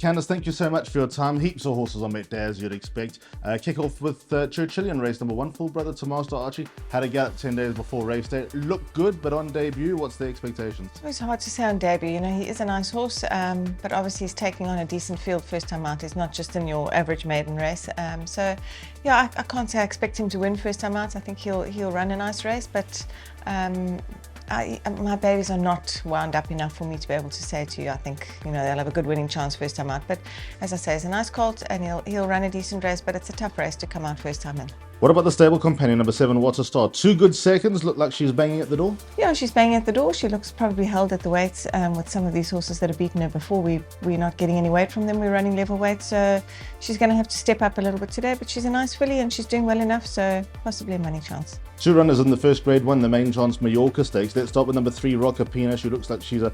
Candice, thank you so much for your time. Heaps of horses on Bet Day, as you'd expect. Kick off with Churchillian race number 1, full brother to Master Archie. Had a gallop 10 days before race day. Looked good, but on debut, what's the expectations? It's always hard to say on debut. You know, he is a nice horse, but obviously he's taking on a decent field first time out. He's not just in your average maiden race. So, yeah, I can't say I expect him to win first time out. I think he'll run a nice race, but my babies are not wound up enough for me to be able to say to you, I think, you know, they'll have a good winning chance first time out. But as I say, it's a nice colt and he'll run a decent race, but it's a tough race to come out first time in. What about the stable companion, number 7, What's a Star? 2 good seconds, look like she's banging at the door? Yeah, she's banging at the door. She looks probably held at the weights with some of these horses that have beaten her before. We're not getting any weight from them. We're running level weight, so she's going to have to step up a little bit today, but she's a nice filly and she's doing well enough, so possibly a money chance. 2 runners in the first grade 1, the main chance Majorca Stakes. Let's start with number 3, Rocker Pina. She looks like she's a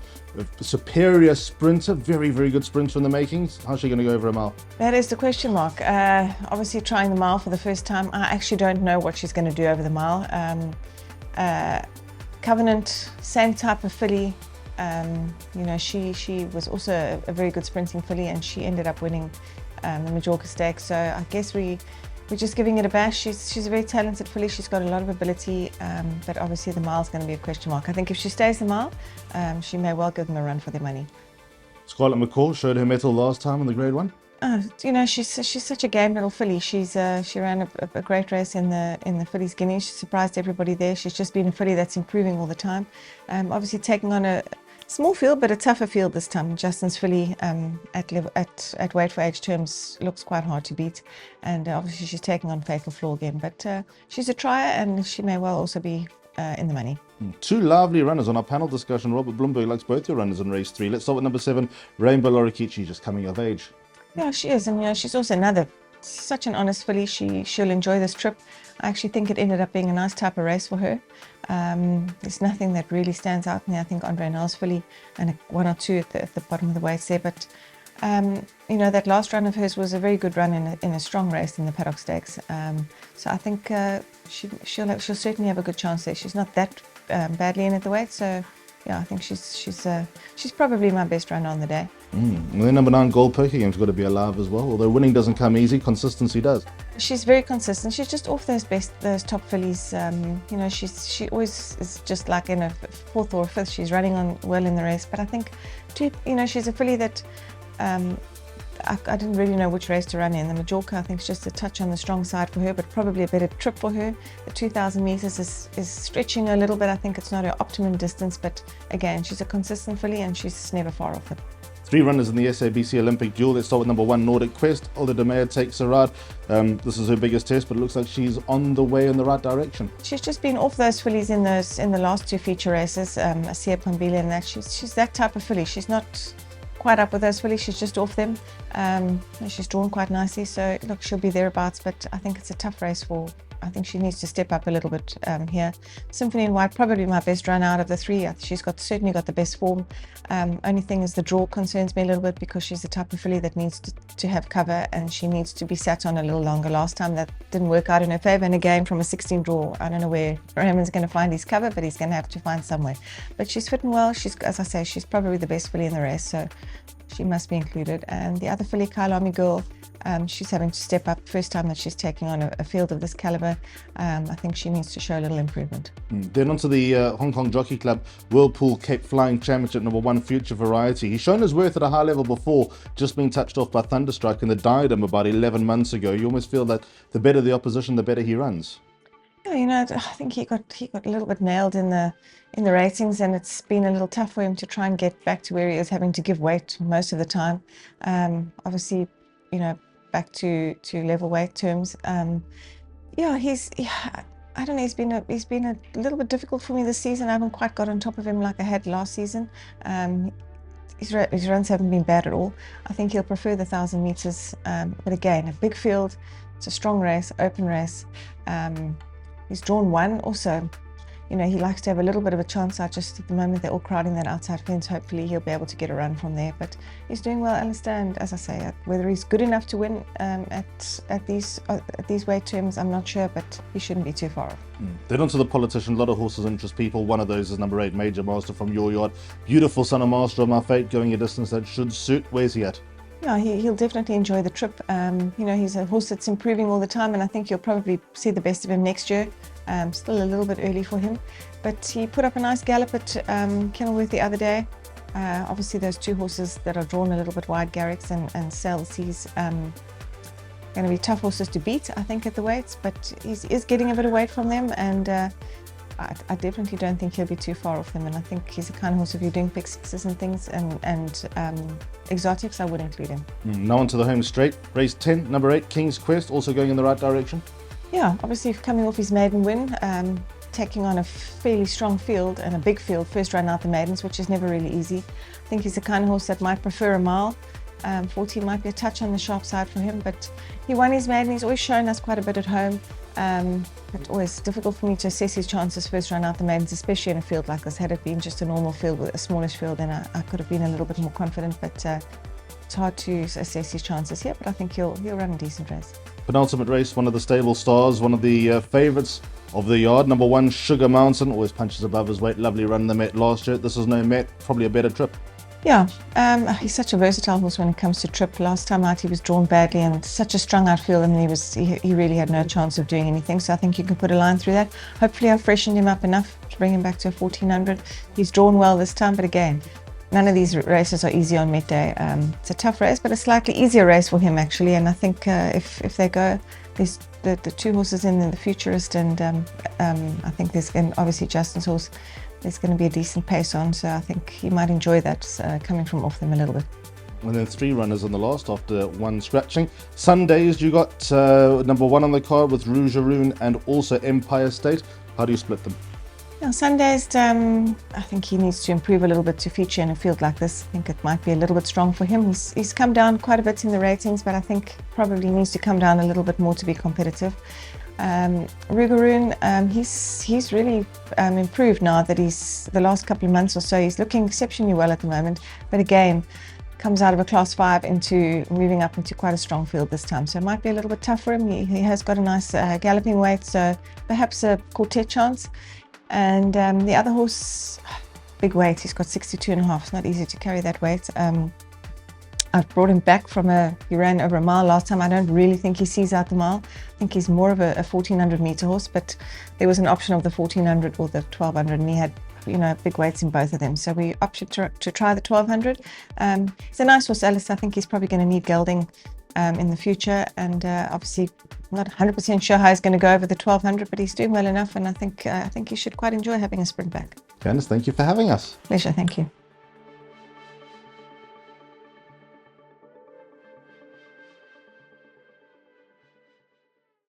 superior sprinter, very, very good sprinter in the makings. How's she going to go over a mile? That is the question mark. Obviously trying the mile for the first time. I actually don't know what she's going to do over the mile. Covenant, same type of filly. You know, she was also a very good sprinting filly and she ended up winning the Majorca Stakes. So I guess we're just giving it a bash. She's a very talented filly. She's got a lot of ability, but obviously the mile's going to be a question mark. I think if she stays the mile, she may well give them a run for their money. Scarlett McCall showed her mettle last time in the grade 1. You know, she's such a game little filly. She ran a great race in the Fillies Guineas. She surprised everybody there. She's just been a filly that's improving all the time. Obviously taking on a small field, but a tougher field this time. Justin's filly at weight for age terms looks quite hard to beat, and obviously she's taking on Fatal Flaw again. But she's a trier, and she may well also be in the money. 2 lively runners on our panel discussion. Robert Bloomberg likes both your runners in race 3. Let's start with number 7, Rainbow Lorikeet, just coming of age. Yeah, she is, and you know, she's also such an honest filly. She'll enjoy this trip. I actually think it ended up being a nice type of race for her. There's nothing that really stands out in there. I think Andre Nell's filly and 1 or 2 at the bottom of the weights there, but you know, that last run of hers was a very good run in a strong race in the Paddock Stakes. So I think she'll certainly have a good chance there. She's not that badly in at the weight, so yeah, I think she's probably my best runner on the day. And then number 9, Gold Poker Game's got to be alive as well. Although winning doesn't come easy, consistency does. She's very consistent. She's just off those top fillies. You know, she always is just like in a 4th or 5th. She's running on well in the race, but I think, you know, she's a filly that I didn't really know which race to run in. The Majorca, I think, is just a touch on the strong side for her, but probably a better trip for her. The 2,000 meters is stretching her a little bit. I think it's not her optimum distance, but again, she's a consistent filly and she's never far off it. 3 runners in the SABC Olympic Duel. Let's start with number 1, Nordic Quest. Alda de Meyer takes a ride. This is her biggest test, but it looks like she's on the way in the right direction. She's just been off those fillies in the last 2 feature races. I see her Pambili and that. She's that type of filly. She's not quite up with those fillies. She's just off them. She's drawn quite nicely, so look, she'll be thereabouts. But I think it's a tough race for. I think she needs to step up a little bit here. Symphony in White, probably my best run out of the 3. She's certainly got the best form. Only thing is the draw concerns me a little bit because she's the type of filly that needs to have cover and she needs to be sat on a little longer. Last time that didn't work out in her favour, and again from a 16 draw, I don't know where Raymond's going to find his cover, but he's going to have to find somewhere. But she's fitting well. As I say, she's probably the best filly in the race, so she must be included. And the other filly, Kailami Girl, she's having to step up. First time that she's taking on a field of this caliber. I think she needs to show a little improvement. Then onto the Hong Kong Jockey Club Whirlpool Cape Flying Championship number 1, Future Variety. He's shown his worth at a high level before, just being touched off by Thunderstrike in the Diadem about 11 months ago. You almost feel that the better the opposition, the better he runs. Yeah, you know, I think he got a little bit nailed in the ratings, and it's been a little tough for him to try and get back to where he is, having to give weight most of the time. Obviously, you know, back to level weight terms. Yeah, I don't know, he's been a little bit difficult for me this season. I haven't quite got on top of him like I had last season. His runs haven't been bad at all. I think he'll prefer the 1,000 meters, but again, a big field. It's a strong race, open race. He's drawn 1 also. You know, he likes to have a little bit of a chance out. Just at the moment, they're all crowding that outside fence. Hopefully he'll be able to get a run from there, but he's doing well, Alistair, and as I say, whether he's good enough to win at these weight terms, I'm not sure, but he shouldn't be too far off. Then on to the politician. A lot of horses interest people. One of those is number 8, Major Master from your yard. Beautiful Son of Master of My Fate, going a distance that should suit. Where's he at? Yeah, he'll definitely enjoy the trip. You know, he's a horse that's improving all the time, and I think you'll probably see the best of him next year. Still a little bit early for him, but he put up a nice gallop at Kenilworth the other day. Obviously, those two horses that are drawn a little bit wide, Garrix and Cells, he's going to be tough horses to beat, I think, at the weights, but he's getting a bit of weight from them, and I definitely don't think he'll be too far off them, and I think he's the kind of horse, if you're doing pick sixes and things and exotics, I would include him. Now onto the home straight. Race 10, number 8, King's Quest, also going in the right direction. Yeah, obviously coming off his maiden win, taking on a fairly strong field and a big field, first run out the maidens, which is never really easy. I think he's the kind of horse that might prefer a mile. 14 might be a touch on the sharp side for him, but he won his maiden. He's always shown us quite a bit at home. But always difficult for me to assess his chances first run out the maidens, especially in a field like this. Had it been just a normal field with a smallish field, then I could have been a little bit more confident, but it's hard to assess his chances here, but I think he'll run a decent race. Penultimate race, one of the stable stars, one of the favourites of the yard. Number 1, Sugar Mountain, always punches above his weight. Lovely run in the Met last year. This is no Met, probably a better trip. Yeah, he's such a versatile horse when it comes to trip. Last time out he was drawn badly and such a strung out field, and he really had no chance of doing anything, so I think you can put a line through that. Hopefully I've freshened him up enough to bring him back to a 1400. He's drawn well this time, but again, none of these races are easy on Met Day. It's a tough race, but a slightly easier race for him actually, and I think if they go, there's the two horses in the Futurist, and I think there's, and obviously Justin's horse, there's going to be a decent pace on, so I think he might enjoy that, coming from off them a little bit. And then 3 runners on the last after 1 scratching. Sundays, you got number 1 on the card with Rougeroon and also Empire State. How do you split them? Yeah, Sundays, I think he needs to improve a little bit to feature in a field like this. I think it might be a little bit strong for him. He's come down quite a bit in the ratings, but I think probably needs to come down a little bit more to be competitive. Rougeroon, he's really improved now that the last couple of months or so, he's looking exceptionally well at the moment, but again, comes out of a class 5 into moving up into quite a strong field this time, so it might be a little bit tough for him. He has got a nice galloping weight, so perhaps a quartet chance. And the other horse, big weight, he's got 62.5, it's not easy to carry that weight. I've brought him back from he ran over a mile last time. I don't really think he sees out the mile. I think he's more of a 1400 meter horse, but there was an option of the 1400 or the 1200, and he had, you know, big weights in both of them. So we opted to try the 1200. He's a nice horse, Alice. I think he's probably going to need gelding in the future, and obviously not 100% sure how he's going to go over the 1200, but he's doing well enough, and I think you should quite enjoy having a sprint back. Candice, thank you for having us. Pleasure, thank you.